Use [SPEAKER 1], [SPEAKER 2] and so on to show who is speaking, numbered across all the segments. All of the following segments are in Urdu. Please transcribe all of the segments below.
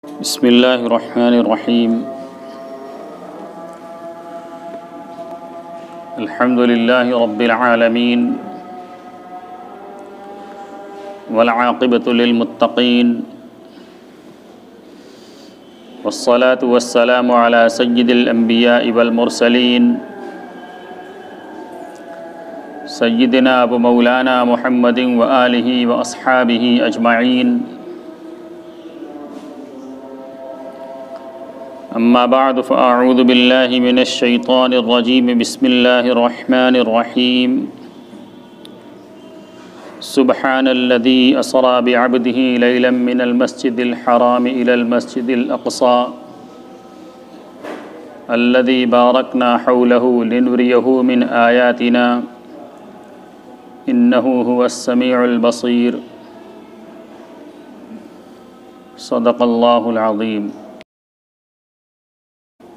[SPEAKER 1] بسم اللہ الرحمن الرحیم الحمد للہ رب العالمین والعاقبۃ للمتقین والصلاة والسلام علی سید الانبیاء والمرسلین سیدنا و مولانا محمد وآلہ واصحابہ اجمعین اما بعد فاعوذ باللہ من الشیطان الرجیم بسم اللہ الرحمن الرحیم سبحان الذی اسری بعبدہ لیلا من المسجد الحرام الى المسجد الاقصى الذی بارکنا حولہ لنریہ من آیاتنا انہ هو السمیع البصیر صدق اللہ العظیم۔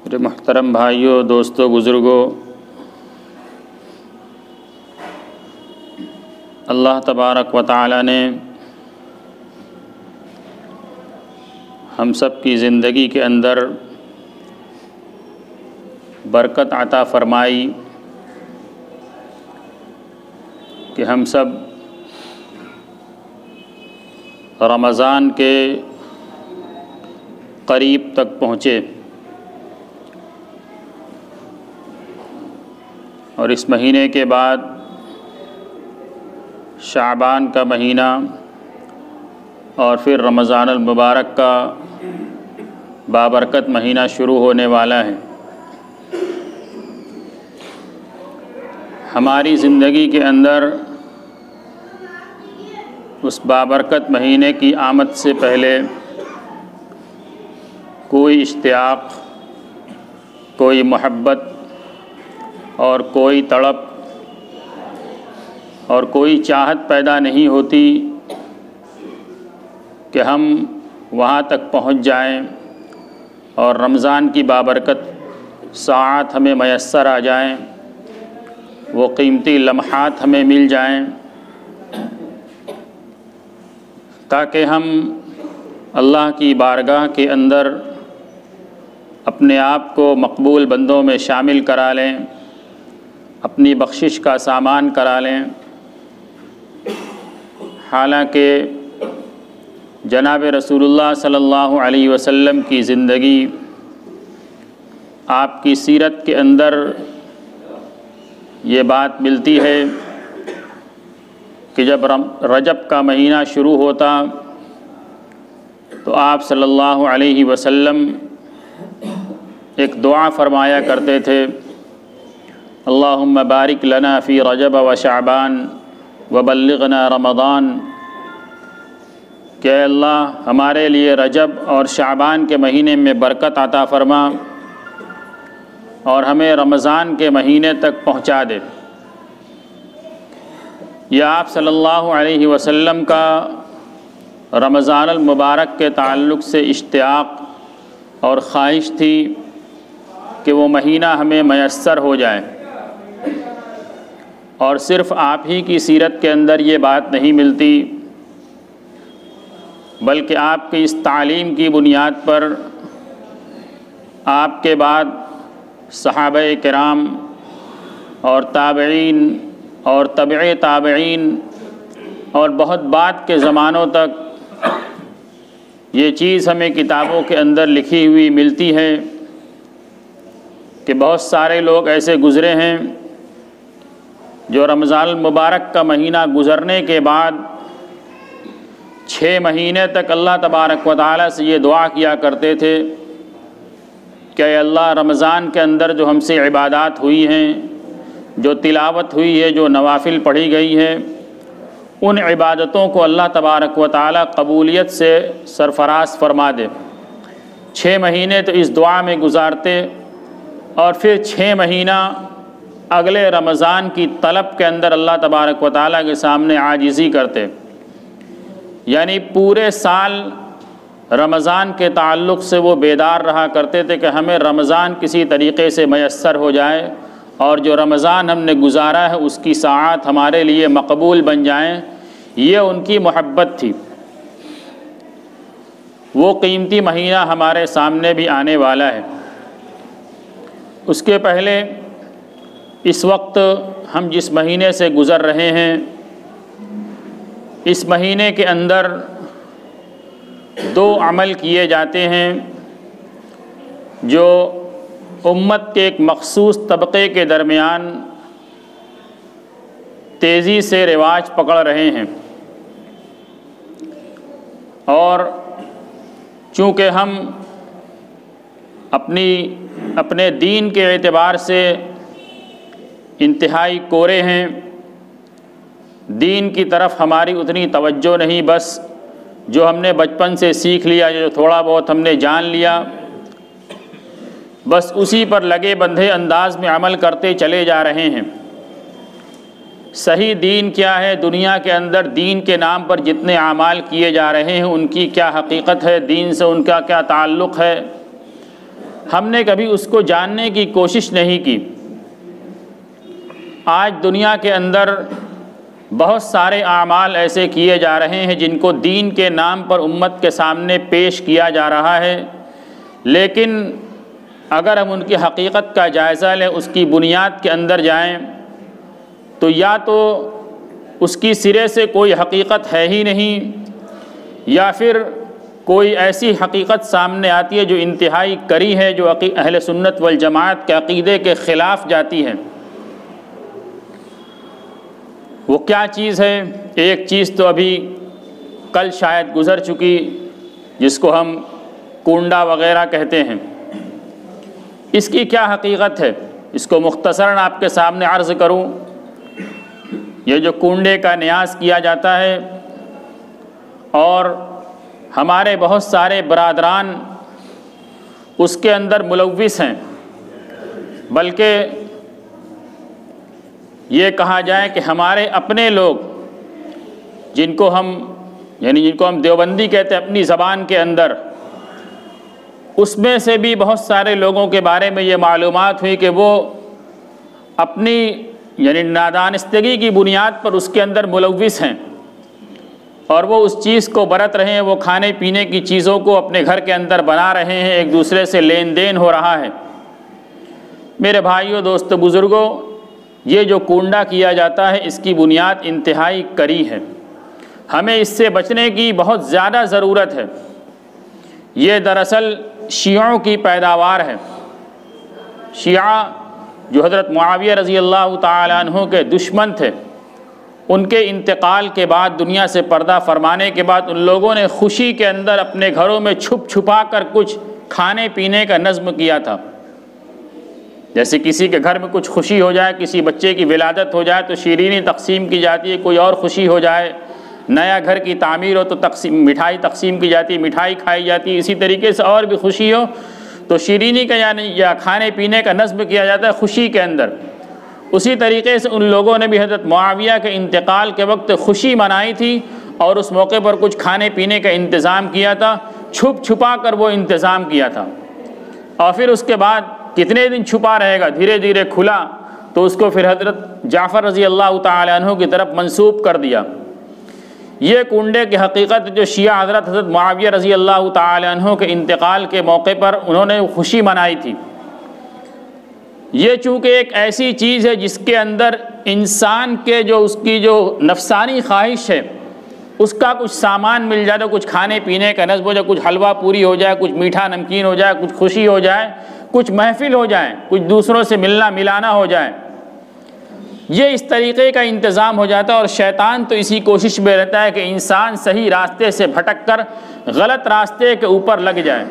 [SPEAKER 1] میرے محترم بھائیوں، دوستوں، بزرگوں، اللہ تبارک و تعالی نے ہم سب کی زندگی کے اندر برکت عطا فرمائی کہ ہم سب رمضان کے قریب تک پہنچے اور اس مہینے کے بعد شعبان کا مہینہ اور پھر رمضان المبارک کا بابرکت مہینہ شروع ہونے والا ہے۔ ہماری زندگی کے اندر اس بابرکت مہینے کی آمد سے پہلے کوئی اشتیاق، کوئی محبت اور کوئی تڑپ اور کوئی چاہت پیدا نہیں ہوتی کہ ہم وہاں تک پہنچ جائیں اور رمضان کی بابرکت ساعات ہمیں میسر آ جائیں، وہ قیمتی لمحات ہمیں مل جائیں تاکہ ہم اللہ کی بارگاہ کے اندر اپنے آپ کو مقبول بندوں میں شامل کرا لیں، اپنی بخشش کا سامان کرا لیں۔ حالانکہ جناب رسول اللہ صلی اللہ علیہ وسلم کی زندگی، آپ کی سیرت کے اندر یہ بات ملتی ہے کہ جب رجب کا مہینہ شروع ہوتا تو آپ صلی اللہ علیہ وسلم ایک دعا فرمایا کرتے تھے، اللہم بارک لنا فی رجب و شعبان وبلغنا رمضان، کہ اے اللہ ہمارے لیے رجب اور شعبان کے مہینے میں برکت عطا فرما اور ہمیں رمضان کے مہینے تک پہنچا دے۔ یہ آپ صلی اللہ علیہ وسلم کا رمضان المبارک کے تعلق سے اشتیاق اور خواہش تھی کہ وہ مہینہ ہمیں میسر ہو جائے۔ اور صرف آپ ہی کی سیرت کے اندر یہ بات نہیں ملتی بلکہ آپ کی اس تعلیم کی بنیاد پر آپ کے بعد صحابہ کرام اور تابعین اور تبع تابعین اور بہت بعد کے زمانوں تک یہ چیز ہمیں کتابوں کے اندر لکھی ہوئی ملتی ہے کہ بہت سارے لوگ ایسے گزرے ہیں جو رمضان المبارک کا مہینہ گزرنے کے بعد 6 مہینے تک اللہ تبارک و تعالی سے یہ دعا کیا کرتے تھے کہ اے اللہ رمضان کے اندر جو ہم سے عبادات ہوئی ہیں، جو تلاوت ہوئی ہے، جو نوافل پڑھی گئی ہے، ان عبادتوں کو اللہ تبارک و تعالی قبولیت سے سرفراز فرما دے۔ 6 مہینے تو اس دعا میں گزارتے اور پھر 6 مہینہ اگلے رمضان کی طلب کے اندر اللہ تبارک و تعالیٰ کے سامنے عاجزی کرتے، یعنی پورے سال رمضان کے تعلق سے وہ بیدار رہا کرتے تھے کہ ہمیں رمضان کسی طریقے سے میسر ہو جائے اور جو رمضان ہم نے گزارا ہے اس کی ساعات ہمارے لیے مقبول بن جائیں۔ یہ ان کی محبت تھی۔ وہ قیمتی مہینہ ہمارے سامنے بھی آنے والا ہے۔ اس کے پہلے اس وقت ہم جس مہینے سے گزر رہے ہیں، اس مہینے کے اندر 2 عمل کیے جاتے ہیں جو امت کے ایک مخصوص طبقے کے درمیان تیزی سے رواج پکڑ رہے ہیں، اور چونکہ ہم اپنے دین کے اعتبار سے انتہائی کورے ہیں، دین کی طرف ہماری اتنی توجہ نہیں، بس جو ہم نے بچپن سے سیکھ لیا، جو تھوڑا بہت ہم نے جان لیا، بس اسی پر لگے بندھے انداز میں عمل کرتے چلے جا رہے ہیں۔ صحیح دین کیا ہے، دنیا کے اندر دین کے نام پر جتنے اعمال کیے جا رہے ہیں ان کی کیا حقیقت ہے، دین سے ان کا کیا تعلق ہے، ہم نے کبھی اس کو جاننے کی کوشش نہیں کی۔ آج دنیا کے اندر بہت سارے اعمال ایسے کیے جا رہے ہیں جن کو دین کے نام پر امت کے سامنے پیش کیا جا رہا ہے، لیکن اگر ہم ان کی حقیقت کا جائزہ لیں، اس کی بنیاد کے اندر جائیں، تو یا تو اس کی سرے سے کوئی حقیقت ہے ہی نہیں، یا پھر کوئی ایسی حقیقت سامنے آتی ہے جو انتہائی کری ہے، جو اہل سنت والجماعت کے عقیدے کے خلاف جاتی ہے۔ وہ کیا چیز ہے؟ ایک چیز تو ابھی کل شاید گزر چکی، جس کو ہم کونڈا وغیرہ کہتے ہیں۔ اس کی کیا حقیقت ہے، اس کو مختصراً آپ کے سامنے عرض کروں۔ یہ جو کونڈے کا نیاز کیا جاتا ہے، اور ہمارے بہت سارے برادران اس کے اندر ملوث ہیں، بلکہ یہ کہا جائے کہ ہمارے اپنے لوگ جن کو ہم دیوبندی کہتے ہیں اپنی زبان کے اندر، اس میں سے بھی بہت سارے لوگوں کے بارے میں یہ معلومات ہوئی کہ وہ اپنی نادانستگی کی بنیاد پر اس کے اندر ملوث ہیں، اور وہ اس چیز کو برت رہے ہیں، وہ کھانے پینے کی چیزوں کو اپنے گھر کے اندر بنا رہے ہیں، ایک دوسرے سے لین دین ہو رہا ہے۔ میرے بھائیوں، دوستو، بزرگوں، یہ جو کونڈا کیا جاتا ہے اس کی بنیاد انتہائی کری ہے، ہمیں اس سے بچنے کی بہت زیادہ ضرورت ہے۔ یہ دراصل شیعوں کی پیداوار ہے۔ شیعہ جو حضرت معاویہ رضی اللہ تعالیٰ عنہ کے دشمن تھے، ان کے انتقال کے بعد، دنیا سے پردہ فرمانے کے بعد، ان لوگوں نے خوشی کے اندر اپنے گھروں میں چھپ چھپا کر کچھ کھانے پینے کا نظم کیا تھا۔ جیسے کسی کے گھر میں کچھ خوشی ہو جائے، کسی بچے کی ولادت ہو جائے تو شیرینی تقسیم کی جاتی ہے، کوئی اور خوشی ہو جائے، نیا گھر کی تعمیر ہو تو مٹھائی تقسیم کی جاتی ہے، مٹھائی کھائی جاتی ہے، اسی طریقے سے اور بھی خوشی ہو تو شیرینی کا یا کھانے پینے کا نظم کیا جاتا ہے خوشی کے اندر۔ اسی طریقے سے ان لوگوں نے بھی حضرت معاویہ کے انتقال کے وقت خوشی منائی تھی، اور اس موقع پر کچھ کھانے پینے کا انتظام کیا تھا، چھپ چھپا کر وہ انتظام کیا تھا، اور پھر اس کے بعد کتنے دن چھپا رہے گا، دھیرے دھیرے کھلا تو اس کو پھر حضرت جعفر رضی اللہ تعالیٰ عنہ کی طرف منسوب کر دیا۔ یہ کنڈے کی حقیقت جو شیعہ حضرت معاویہ رضی اللہ تعالیٰ عنہ کے انتقال کے موقع پر انہوں نے خوشی منائی تھی۔ یہ چونکہ ایک ایسی چیز ہے جس کے اندر انسان کے اس کی جو نفسانی خواہش ہے اس کا کچھ سامان مل جائے، کچھ کھانے پینے کا نظم ہو جائے، کچھ حلوہ پوری ہو جائے، کچھ میٹھا نمکین ہو جائے، کچھ خوشی ہو جائے، کچھ محفل ہو جائے، کچھ دوسروں سے ملنا ملانا ہو جائے، یہ اس طریقے کا انتظام ہو جاتا ہے۔ اور شیطان تو اسی کوشش میں رہتا ہے کہ انسان صحیح راستے سے بھٹک کر غلط راستے کے اوپر لگ جائے،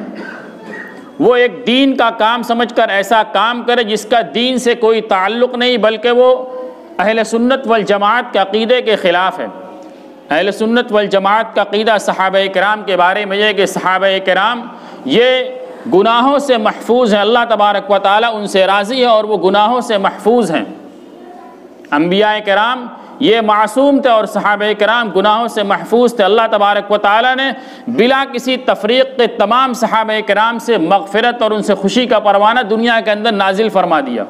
[SPEAKER 1] وہ ایک دین کا کام سمجھ کر ایسا کام کرے جس کا دین سے کوئی تعلق نہیں، بلکہ وہ اہل سنت والجماعت کے عقیدے کے خلاف ہے۔ اہل سنت والجماعت کا عقیدہ صحابہ کرام کے بارے میں یہ کہ صحابہ کرام یہ گناہوں سے محفوظ ہیں، اللہ تبارک و تعالیٰ ان سے راضی ہے اور وہ گناہوں سے محفوظ ہیں۔ انبیاء کرام یہ معصوم تھے اور صحابہ کرام گناہوں سے محفوظ تھے۔ اللہ تبارک و تعالیٰ نے بلا کسی تفریق کے تمام صحابہ کرام سے مغفرت اور ان سے خوشی کا پروانہ دنیا کے اندر نازل فرما دیا۔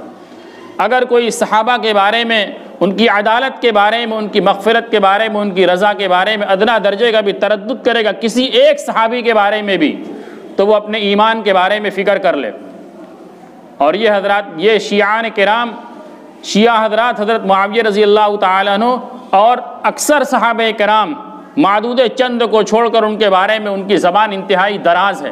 [SPEAKER 1] اگر کوئی صحابہ کے بارے میں ان کی عدالت کے بارے میں، ان کی مغفرت کے بارے میں، ان کی رضا کے بارے میں ادنا درجے کا بھی تردد کرے گا کسی ایک صحابی کے بارے میں بھی، تو وہ اپنے ایمان کے بارے میں فکر کر لے۔ اور یہ حضرات، یہ شیعان کرام، شیعہ حضرات، حضرت معاویہ رضی اللہ تعالیٰ عنہ اور اکثر صحابہ کرام، معدود چند کو چھوڑ کر ان کے بارے میں ان کی زبان انتہائی دراز ہے،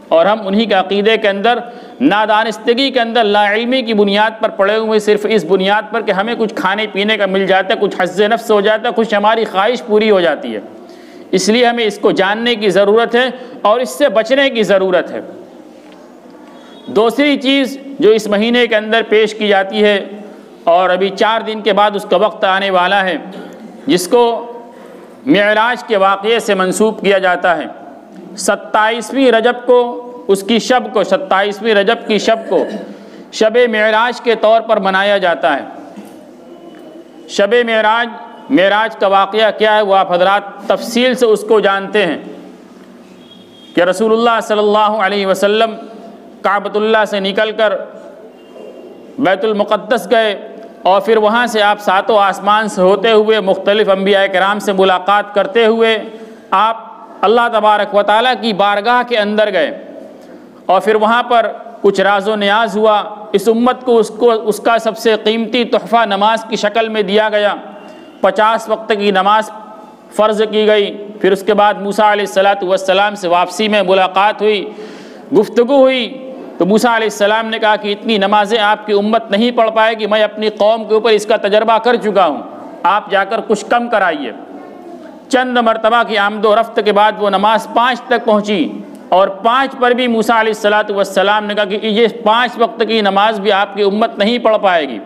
[SPEAKER 1] اور ہم انہی کے عقیدے کے اندر، نادانستگی کے اندر، لا علمی کی بنیاد پر پڑے ہوئے، صرف اس بنیاد پر کہ ہمیں کچھ کھانے پینے کا مل جاتا ہے، کچھ حظ نفس ہو جاتا ہے، کچھ ہماری خواہش پوری ہو جاتی ہے۔ اس لیے ہمیں اس کو جاننے کی ضرورت ہے اور اس سے بچنے کی ضرورت ہے۔ دوسری چیز جو اس مہینے کے اندر پیش کی جاتی ہے، اور ابھی 4 دن کے بعد اس کا وقت آنے والا ہے، جس کو معراج کے واقعے سے منسوب کیا جاتا ہے۔ 27ویں رجب کو، اس کی شب کو، 27ویں رجب کی شب کو شب معراج کے طور پر منایا جاتا ہے۔ شب معراج کا واقعہ کیا ہے وہ آپ حضرات تفصیل سے اس کو جانتے ہیں کہ رسول اللہ صلی اللہ علیہ وسلم کعبۃ اللہ سے نکل کر بیت المقدس گئے، اور پھر وہاں سے آپ 7 آسمان سے ہوتے ہوئے مختلف انبیاء کرام سے ملاقات کرتے ہوئے آپ اللہ تبارک و تعالیٰ کی بارگاہ کے اندر گئے، اور پھر وہاں پر کچھ راز و نیاز ہوا۔ اس امت کو اس کا سب سے قیمتی تحفہ نماز کی شکل میں دیا گیا۔ 50 وقت کی نماز فرض کی گئی۔ پھر اس کے بعد موسیٰ علیہ السلام سے واپسی میں ملاقات ہوئی، گفتگو ہوئی، تو موسیٰ علیہ السلام نے کہا کہ اتنی نمازیں آپ کی امت نہیں پڑھ پائے گی، میں اپنی قوم کے اوپر اس کا تجربہ کر چکا ہوں، آپ جا کر کچھ کم کرائیے۔ چند مرتبہ کی آمد و رفت کے بعد وہ نماز 5 تک پہنچی، اور 5 پر بھی موسیٰ علیہ السلام نے کہا کہ یہ 5 وقت کی نماز بھی آپ کی امت نہیں پڑھ پائے گی۔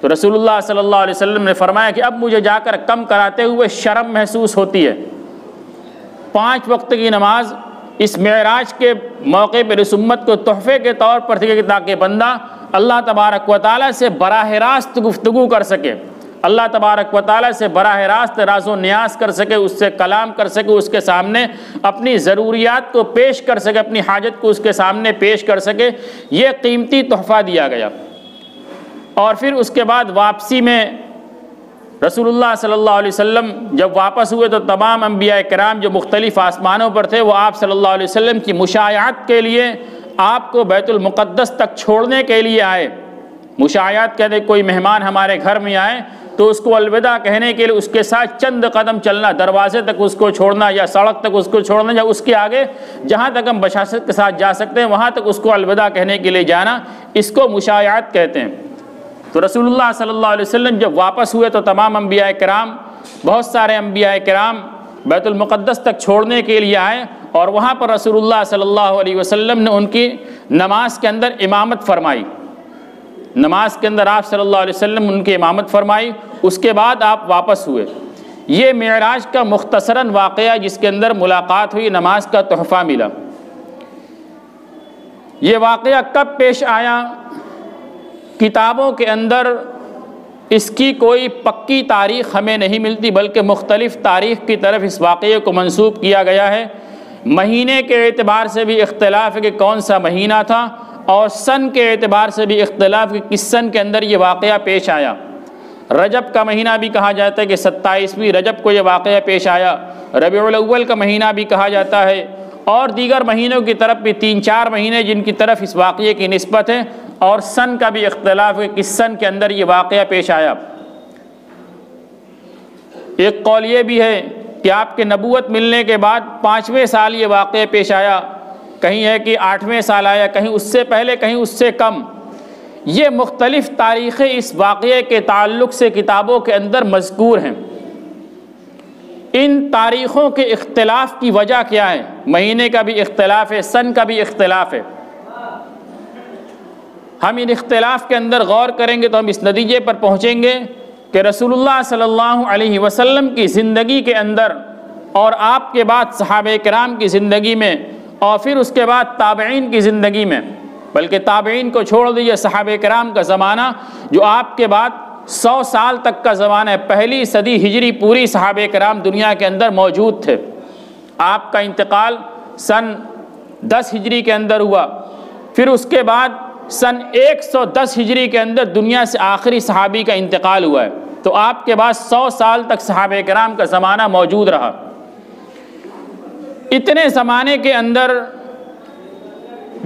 [SPEAKER 1] تو رسول اللہ صلی اللہ علیہ وسلم نے فرمایا کہ اب مجھے جا کر کم کراتے ہوئے شرم محسوس ہوتی ہے۔ 5 وقت کی نماز اس معراج کے موقع پر اس امت کو تحفے کے طور پر تھی، تاکہ بندہ اللہ تبارک و تعالیٰ سے براہ راست گفتگو کر سکے، اللہ تبارک و تعالیٰ سے براہ راست راز و نیاز کر سکے، اس سے کلام کر سکے، اس کے سامنے اپنی ضروریات کو پیش کر سکے، اپنی حاجت کو اس کے سامنے پیش کر سکے۔ یہ قیمتی تحفہ دیا گیا۔ اور پھر اس کے بعد واپسی میں رسول اللہ صلی اللہ علیہ وسلم جب واپس ہوئے تو تمام انبیاء کرام جو مختلف آسمانوں پر تھے وہ آپ صلی اللہ علیہ وسلم کی مشایعت کے لیے آپ کو بیت المقدس تک چھوڑنے کے لیے آئے۔ مشایعت کہتے کوئی مہمان ہمارے گھر میں آئے تو اس کو الوداع کہنے کے لیے اس کے ساتھ چند قدم چلنا، دروازے تک اس کو چھوڑنا یا سڑک تک اس کو چھوڑنا، یا اس کے آگے جہاں تک ہم بشاشت کے ساتھ جا سکتے ہیں وہاں تک اس کو الوداع کہنے کے لیے جانا، اس کو مشایعت کہتے ہیں۔ تو رسول اللہ صلی اللہ علیہ وسلم جب واپس ہوئے تو تمام انبیاء کرام، بہت سارے انبیاء کرام بیت المقدس تک چھوڑنے کے لیے آئے، اور وہاں پر رسول اللہ صلی اللہ علیہ وسلم نے ان کی نماز کے اندر امامت فرمائی۔ نماز کے اندر آپ صلی اللہ علیہ وسلم ان کی امامت فرمائی، اس کے بعد آپ واپس ہوئے۔ یہ معراج کا مختصراً واقعہ جس کے اندر ملاقات ہوئی، نماز کا تحفہ ملا۔ یہ واقعہ کب پیش آیا؟ کتابوں کے اندر اس کی کوئی پکی تاریخ ہمیں نہیں ملتی، بلکہ مختلف تاریخ کی طرف اس واقعے کو منسوب کیا گیا ہے۔ مہینے کے اعتبار سے بھی اختلاف ہے کہ کون سا مہینہ تھا، اور سن کے اعتبار سے بھی اختلاف کہ کس سن کے اندر یہ واقعہ پیش آیا۔ رجب کا مہینہ بھی کہا جاتا ہے کہ 27ویں رجب کو یہ واقعہ پیش آیا، ربیع الاول کا مہینہ بھی کہا جاتا ہے، اور دیگر مہینوں کی طرف بھی 3-4 مہینے جن کی طرف اس واقعے کی نسبت ہے، اور سن کا بھی اختلاف ہے کس سن کے اندر یہ واقعہ پیش آیا۔ ایک قول یہ بھی ہے کہ آپ کے نبوت ملنے کے بعد 5ویں سال یہ واقعہ پیش آیا، کہیں ہے کہ 8ویں سال آیا، کہیں اس سے پہلے، کہیں اس سے کم۔ یہ مختلف تاریخیں اس واقعے کے تعلق سے کتابوں کے اندر مذکور ہیں۔ ان تاریخوں کے اختلاف کی وجہ کیا ہے؟ مہینے کا بھی اختلاف ہے، سن کا بھی اختلاف ہے۔ ہم ان اختلاف کے اندر غور کریں گے تو ہم اس نتیجے پر پہنچیں گے کہ رسول اللہ صلی اللہ علیہ وسلم کی زندگی کے اندر، اور آپ کے بعد صحابہ کرام کی زندگی میں، اور پھر اس کے بعد تابعین کی زندگی میں، بلکہ تابعین کو چھوڑ دیجیے، صحابہ کرام کا زمانہ جو آپ کے بعد 100 سال تک کا زمانہ ہے، پہلی صدی ہجری پوری صحابہ کرام دنیا کے اندر موجود تھے۔ آپ کا انتقال سن 10 ہجری کے اندر ہوا، پھر اس کے بعد سن 110 ہجری کے اندر دنیا سے آخری صحابی کا انتقال ہوا ہے، تو آپ کے بعد 100 سال تک صحابہ کرام کا زمانہ موجود رہا۔ اتنے زمانے کے اندر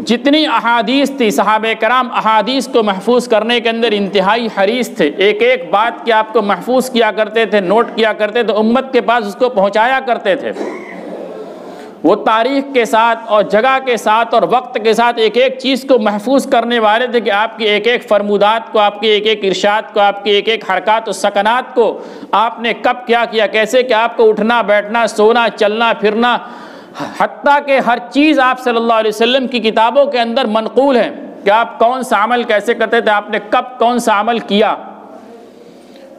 [SPEAKER 1] جتنی احادیث تھی، صحابہ کرام احادیث کو محفوظ کرنے کے اندر انتہائی حریص تھے، ایک ایک بات کہ آپ کو محفوظ کیا کرتے تھے، نوٹ کیا کرتے تھے، امت کے پاس اس کو پہنچایا کرتے تھے۔ وہ تاریخ کے ساتھ اور جگہ کے ساتھ اور وقت کے ساتھ ایک ایک چیز کو محفوظ کرنے والے تھے کہ آپ کی ایک ایک فرمودات کو، آپ کے ایک ایک ارشاد کو، آپ کی ایک ایک حرکات و سکنات کو آپ نے کب کیا کیا، کیسے کہ آپ کو اٹھنا بیٹھنا، سونا چلنا پھرنا، حتیٰ کہ ہر چیز آپ صلی اللہ علیہ وسلم کی کتابوں کے اندر منقول ہے کہ آپ کون سا عمل کیسے کرتے تھے، آپ نے کب کون سا عمل کیا۔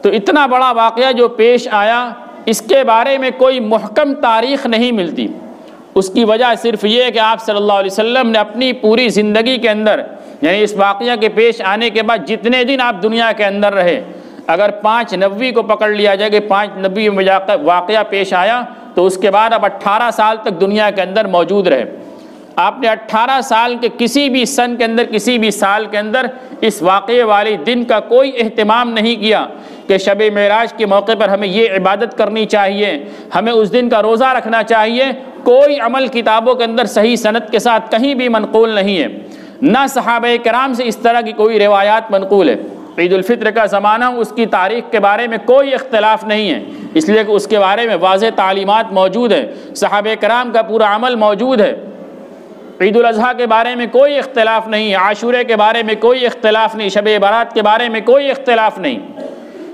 [SPEAKER 1] تو اتنا بڑا واقعہ جو پیش آیا، اس کے بارے میں کوئی محکم تاریخ نہیں ملتی۔ اس کی وجہ صرف یہ ہے کہ آپ صلی اللہ علیہ وسلم نے اپنی پوری زندگی کے اندر، یعنی اس واقعہ کے پیش آنے کے بعد جتنے دن آپ دنیا کے اندر رہے، اگر 5 نبوی کو پکڑ لیا جائے کہ 5 نبوی میں واقعہ پیش آیا، تو اس کے بعد اب 18 سال تک دنیا کے اندر موجود رہے۔ آپ نے 18 سال کے کسی بھی سن کے اندر، کسی بھی سال کے اندر اس واقعے والے دن کا کوئی اہتمام نہیں کیا کہ شب معراج کے موقع پر ہمیں یہ عبادت کرنی چاہیے، ہمیں اس دن کا روزہ رکھنا چاہیے۔ کوئی عمل کتابوں کے اندر صحیح سند کے ساتھ کہیں بھی منقول نہیں ہے، نہ صحابہ کرام سے اس طرح کی کوئی روایات منقول ہے۔ عید الفطر کا زمانہ، اس کی تاریخ کے بارے میں کوئی اختلاف نہیں ہے، اس لیے کہ اس کے بارے میں واضح تعلیمات موجود ہیں، صحابہ کرام کا پورا عمل موجود ہے۔ عید الاضحیٰ کے بارے میں کوئی اختلاف نہیں ہے، عاشورے کے بارے میں کوئی اختلاف نہیں، شب برات کے بارے میں کوئی اختلاف نہیں،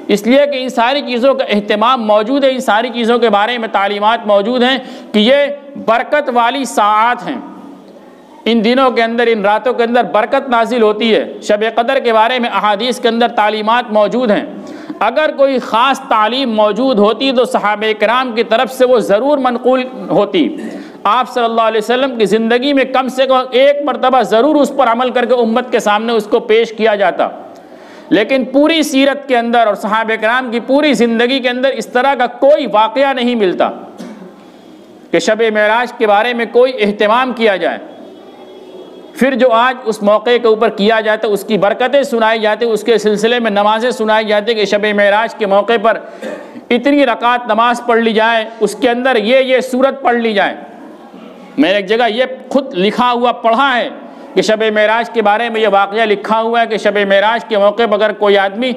[SPEAKER 1] اس لیے کہ ان ساری چیزوں کا اہتمام موجود ہے، ان ساری چیزوں کے بارے میں تعلیمات موجود ہیں کہ یہ برکت والی ساعات ہیں، ان دنوں کے اندر، ان راتوں کے اندر برکت نازل ہوتی ہے۔ شب قدر کے بارے میں احادیث کے اندر تعلیمات موجود ہیں، اگر کوئی خاص تعلیم موجود ہوتی تو صحابہ کرام کی طرف سے وہ ضرور منقول ہوتی۔ آپ صلی اللہ علیہ وسلم کی زندگی میں کم سے کم ایک مرتبہ ضرور اس پر عمل کر کے امت کے سامنے اس کو پیش کیا جاتا، لیکن پوری سیرت کے اندر اور صحابہ کرام کی پوری زندگی کے اندر اس طرح کا کوئی واقعہ نہیں ملتا کہ شب معراج کے بارے میں کوئی اہتمام کیا جائے۔ پھر جو آج اس موقع کے اوپر کیا جاتا ہے، اس کی برکتیں سنائی جاتی، اس کے سلسلے میں نمازیں سنائی جاتی کہ شب معراج کے موقع پر اتنی رکعت نماز پڑھ لی جائے، اس کے اندر یہ سورت پڑھ لی جائے۔ میں نے ایک جگہ یہ خود لکھا ہوا پڑھا ہے کہ شب معراج کے بارے میں یہ واقعہ لکھا ہوا ہے کہ شب معراج کے موقع پر اگر کوئی آدمی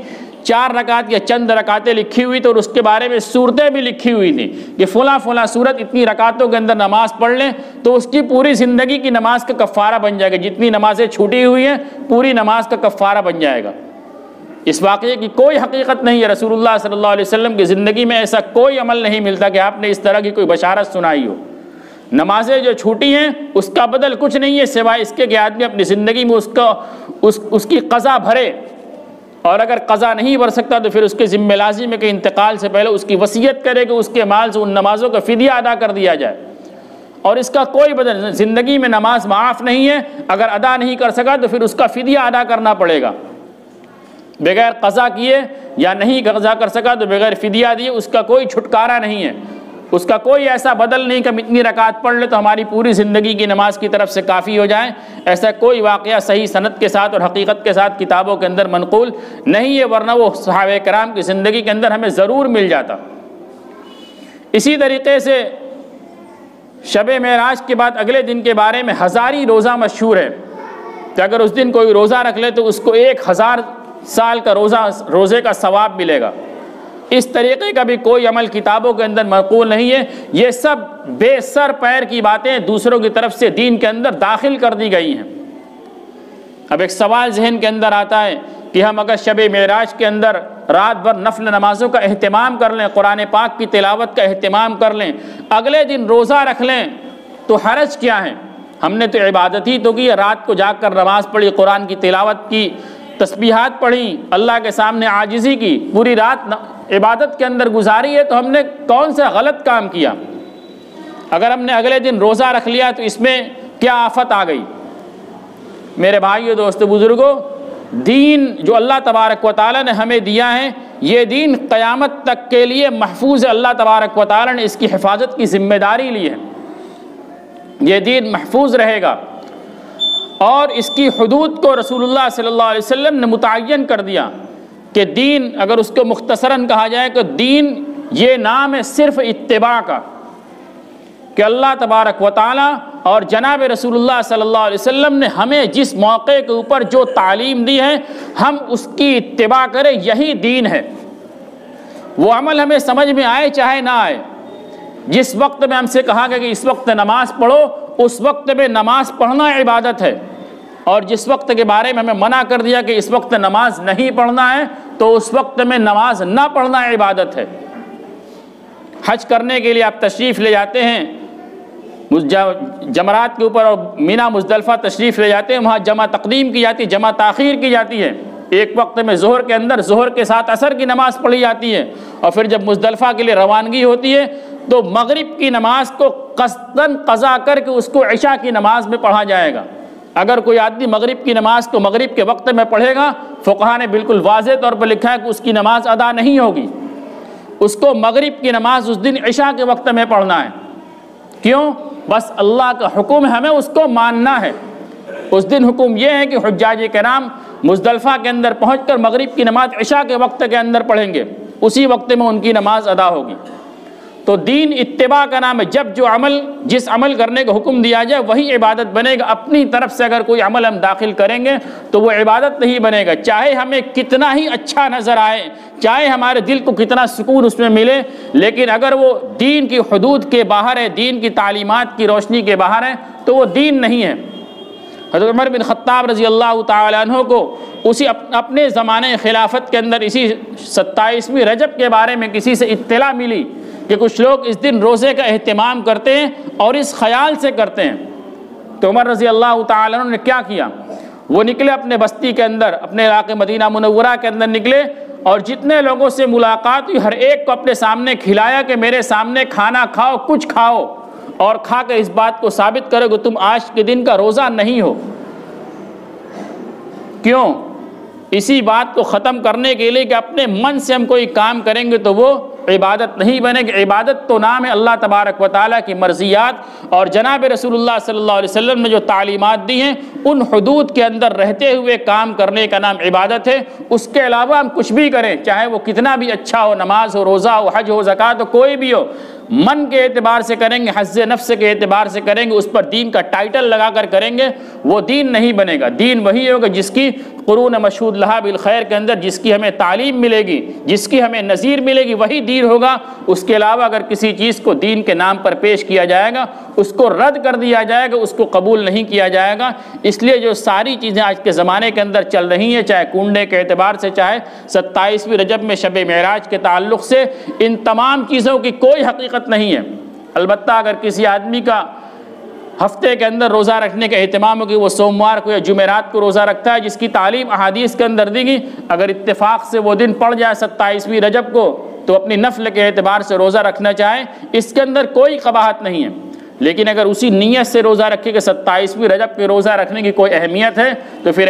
[SPEAKER 1] 4 رکعت یا چند رکعتیں لکھی ہوئی تو اس کے بارے میں صورتیں بھی لکھی ہوئی تھیں کہ فلاں فلاں صورت اتنی رکعتوں کے اندر نماز پڑھ لیں تو اس کی پوری زندگی کی نماز کا کفارہ بن جائے گا، جتنی نمازیں چھوٹی ہوئی ہیں پوری نماز کا کفارہ بن جائے گا۔ اس واقعے کی کوئی حقیقت نہیں ہے، رسول اللہ صلی اللہ علیہ وسلم کی زندگی میں ایسا کوئی عمل نہیں ملتا کہ آپ نے اس طرح کی کوئی بشارت سنائی ہو۔ نمازیں جو چھوٹی ہیں اس کا بدل کچھ نہیں ہے سوائے اس کے کہ آدمی اپنی زندگی میں اس کی قضا بھرے، اور اگر قضا نہیں بھر سکتا تو پھر اس کے ذمہ لازم ہے کہ انتقال سے پہلے اس کی وصیت کرے کہ اس کے مال سے ان نمازوں کا فدیہ ادا کر دیا جائے، اور اس کا کوئی بدل، زندگی میں نماز معاف نہیں ہے، اگر ادا نہیں کر سکا تو پھر اس کا فدیہ ادا کرنا پڑے گا، بغیر قضا کیے یا نہیں قضا کر سکا تو بغیر فدیہ دیے اس کا کوئی چھٹکارا نہیں ہے، اس کا کوئی ایسا بدل نہیں کہ ہم اتنی رکعت پڑھ لیں تو ہماری پوری زندگی کی نماز کی طرف سے کافی ہو جائے۔ ایسا کوئی واقعہ صحیح سند کے ساتھ اور حقیقت کے ساتھ کتابوں کے اندر منقول نہیں ہے، ورنہ وہ صحابہ کرام کی زندگی کے اندر ہمیں ضرور مل جاتا۔ اسی طریقے سے شب معراج کے بعد اگلے دن کے بارے میں ہزاری روزہ مشہور ہے کہ اگر اس دن کوئی روزہ رکھ لے تو اس کو 1000 سال کا روزے کا ثواب ملے گا۔ اس طریقے کا بھی کوئی عمل کتابوں کے اندر منقول نہیں ہے، یہ سب بے سر پیر کی باتیں دوسروں کی طرف سے دین کے اندر داخل کر دی گئی ہیں۔ اب ایک سوال ذہن کے اندر آتا ہے کہ ہم اگر شب معراج کے اندر رات بھر نفل نمازوں کا اہتمام کر لیں، قرآن پاک کی تلاوت کا اہتمام کر لیں، اگلے دن روزہ رکھ لیں تو حرج کیا ہے؟ ہم نے تو عبادت ہی تو کی، رات کو جاگ کر نماز پڑھی، قرآن کی تلاوت کی، تسبیحات پڑھی، اللہ کے سامنے عاجزی کی، پوری رات عبادت کے اندر گزاری ہے، تو ہم نے کون سا غلط کام کیا؟ اگر ہم نے اگلے دن روزہ رکھ لیا تو اس میں کیا آفت آ گئی؟ میرے بھائیو دوستو بزرگوں، دین جو اللہ تبارک و تعالی نے ہمیں دیا ہے، یہ دین قیامت تک کے لیے محفوظ ہے۔ اللہ تبارک و تعالی نے اس کی حفاظت کی ذمہ داری لی ہے، یہ دین محفوظ رہے گا۔ اور اس کی حدود کو رسول اللہ صلی اللہ علیہ وسلم نے متعین کر دیا کہ دین، اگر اس کو مختصراً کہا جائے کہ دین یہ نام ہے صرف اتباع کا، کہ اللہ تبارک و تعالیٰ اور جناب رسول اللہ صلی اللہ علیہ وسلم نے ہمیں جس موقع کے اوپر جو تعلیم دی ہے ہم اس کی اتباع کریں، یہی دین ہے۔ وہ عمل ہمیں سمجھ میں آئے چاہے نہ آئے، جس وقت میں ہم سے کہا گیا کہ اس وقت نماز پڑھو، اس وقت میں نماز پڑھنا عبادت ہے، اور جس وقت کے بارے میں ہمیں منع کر دیا کہ اس وقت نماز نہیں پڑھنا ہے تو اس وقت میں نماز نہ پڑھنا عبادت ہے۔ حج کرنے کے لیے آپ تشریف لے جاتے ہیں جمرات کے اوپر، اور مینا مزدلفہ تشریف لے جاتے ہیں، وہاں جمع تقدیم کی جاتی ہے، جمع تاخیر کی جاتی ہے۔ ایک وقت میں ظہر کے اندر ظہر کے ساتھ عصر کی نماز پڑھی جاتی ہے، اور پھر جب مزدلفہ کے لیے روانگی ہوتی ہے تو مغرب کی نماز کو قصداً قضا کر کے اس کو عشاء کی نماز میں پڑھا جائے گا۔ اگر کوئی آدمی مغرب کی نماز کو مغرب کے وقت میں پڑھے گا، فقہا نے بالکل واضح طور پر لکھا ہے کہ اس کی نماز ادا نہیں ہوگی، اس کو مغرب کی نماز اس دن عشاء کے وقت میں پڑھنا ہے۔ کیوں؟ بس اللہ کا حکم ہے، ہمیں اس کو ماننا ہے۔ اس دن حکم یہ ہے کہ حجاج کرام مزدلفہ کے اندر پہنچ کر مغرب کی نماز عشاء کے وقت کے اندر پڑھیں گے، اسی وقت میں ان کی نماز ادا ہوگی۔ تو دین اتباع کا نام ہے، جس عمل کرنے کا حکم دیا جائے وہی عبادت بنے گا۔ اپنی طرف سے اگر کوئی عمل ہم داخل کریں گے تو وہ عبادت نہیں بنے گا، چاہے ہمیں کتنا ہی اچھا نظر آئے، چاہے ہمارے دل کو کتنا سکون اس میں ملے، لیکن اگر وہ دین کی حدود کے باہر ہے، دین کی تعلیمات کی روشنی کے باہر ہے تو وہ دین نہیں ہے۔ حضرت عمر بن خطاب رضی اللہ تعالیٰ عنہ کو اپنے زمانے خلافت کے اندر اسی 27ویں رجب کے بارے میں کسی سے اطلاع ملی کہ کچھ لوگ اس دن روزے کا اہتمام کرتے ہیں اور اس خیال سے کرتے ہیں، تو عمر رضی اللہ تعالیٰ عنہ نے کیا کیا؟ وہ نکلے اپنے بستی کے اندر، اپنے علاقے مدینہ منورہ کے اندر نکلے، اور جتنے لوگوں سے ملاقات ہوئی ہر ایک کو اپنے سامنے کھلایا کہ میرے سامنے کھانا کھاؤ، کچھ کھاؤ، اور کھا کے اس بات کو ثابت کرو کہ تم آج کے دن کا روزہ نہیں ہو۔ کیوں؟ اسی بات کو ختم کرنے کے لیے کہ اپنے من سے ہم کوئی کام کریں گے تو وہ عبادت نہیں بنے گی۔ عبادت تو نام ہے اللہ تبارک و تعالیٰ کی مرضیات اور جناب رسول اللہ صلی اللہ علیہ وسلم نے جو تعلیمات دی ہیں ان حدود کے اندر رہتے ہوئے کام کرنے کا نام عبادت ہے۔ اس کے علاوہ ہم کچھ بھی کریں، چاہے وہ کتنا بھی اچھا ہو، نماز ہو، روزہ ہو، حج ہو، زکوٰۃ ہو، کوئی بھی ہو، من کے اعتبار سے کریں گے، حظ نفس کے اعتبار سے کریں گے، اس پر دین کا ٹائٹل لگا کر کریں گے، وہ دین نہیں بنے گا۔ دین وہی ہوگا جس کی قرون مشہود لہا بالخیر کے اندر جس کی ہمیں تعلیم ملے گی، جس کی ہمیں نظیر ملے گی، وہی دین ہوگا۔ اس کے علاوہ اگر کسی چیز کو دین کے نام پر پیش کیا جائے گا، اس کو رد کر دیا جائے گا، اس کو قبول نہیں کیا جائے گا۔ اس لیے جو ساری چیزیں آج کے زمانے کے اندر چل رہی ہیں، چاہے کنڈے کے اعتبار سے، چاہے 27ویں رجب میں شب معراج کے تعلق سے، ان تمام چیزوں کی کوئی حقیقت نہیں ہے۔ البتہ اگر کسی آدمی کا ہفتے کے اندر روزہ رکھنے کا اہتمام ہو کہ وہ سوموار کو یا جمعرات کو روزہ رکھتا ہے، جس کی تعلیم احادیث کے اندر دی گئی، اگر اتفاق سے وہ دن پڑ جائے 27ویں رجب کو تو اپنی نفل کے اعتبار سے روزہ رکھنا چاہے، اس کے اندر کوئی قباحت نہیں ہے۔ لیکن اگر اسی نیت سے روزہ رکھے کہ 27ویں رجب کے روزہ رکھنے کی کوئی اہمیت ہے تو پھر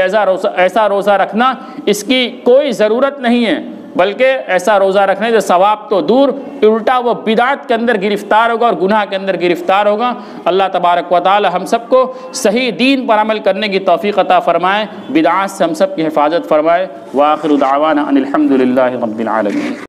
[SPEAKER 1] ایسا روزہ رکھنا اس کی کوئی ضرورت نہیں ہے، بلکہ ایسا روزہ رکھنے سے ثواب تو دور، الٹا وہ بدعت کے اندر گرفتار ہوگا اور گناہ کے اندر گرفتار ہوگا۔ اللہ تبارک و تعالی ہم سب کو صحیح دین پر عمل کرنے کی توفیق عطا فرمائے، بدعات سے ہم سب کی حفاظت فرمائے۔ وآخر دعوانا ان الحمد للہ رب العالمین۔